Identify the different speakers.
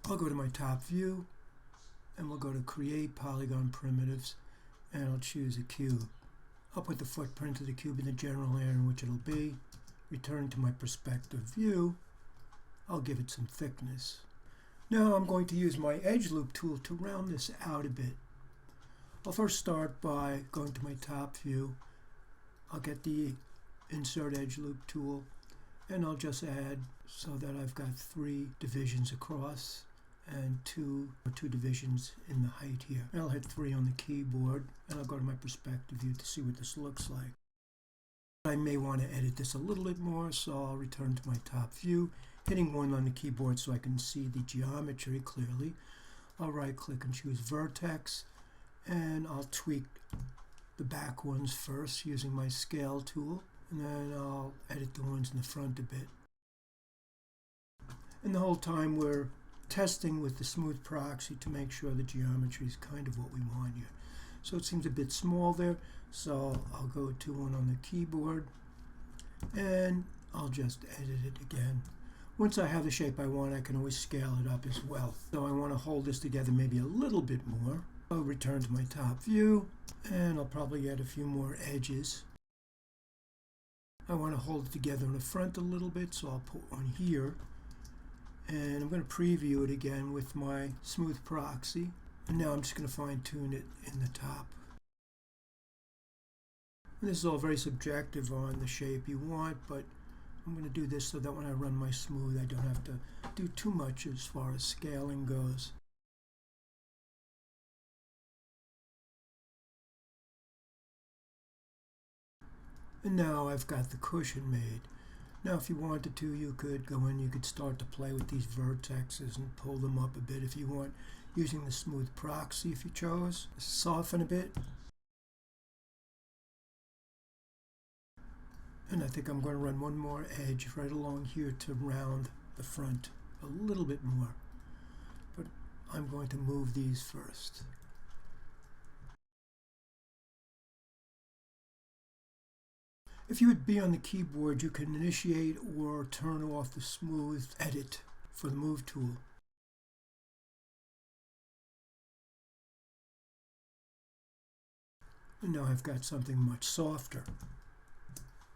Speaker 1: I'll go to my top view and we'll go to Create Polygon Primitives and I'll choose a cube. I'll put the footprint of the cube in the general area in which it'll be. Return to my perspective view. I'll give it some thickness. Now I'm going to use my edge loop tool to round this out a bit. I'll first start by going to my top view. I'll get the Insert Edge Loop tool and I'll just add so that I've got 3 divisions across and two divisions in the height here. And I'll hit 3 on the keyboard and I'll go to my perspective view to see what this looks like. I may want to edit this a little bit more, so I'll return to my top view, hitting 1 on the keyboard so I can see the geometry clearly. I'll right click and choose Vertex and I'll tweak the back ones first using my scale tool, and then I'll edit the ones in the front a bit. And the whole time we're testing with the smooth proxy to make sure the geometry is kind of what we want here. So it seems a bit small there, so I'll go to 1 on the keyboard and I'll just edit it again. Once I have the shape I want, I can always scale it up as well. So I want to hold this together maybe a little bit more. I'll return to my top view and I'll probably add a few more edges. I want to hold it together in the front a little bit, so I'll put one here. And I'm going to preview it again with my smooth proxy. And now I'm just going to fine tune it in the top. And this is all very subjective on the shape you want, but I'm going to do this so that when I run my smooth I don't have to do too much as far as scaling goes. And now I've got the cushion made. Now if you wanted to, you could go in, you could start to play with these vertexes and pull them up a bit if you want, using the smooth proxy if you chose. Soften a bit. And I think I'm going to run one more edge right along here to round the front a little bit more. But I'm going to move these first. If you would be on the keyboard, you can initiate or turn off the smooth edit for the move tool. And now I've got something much softer.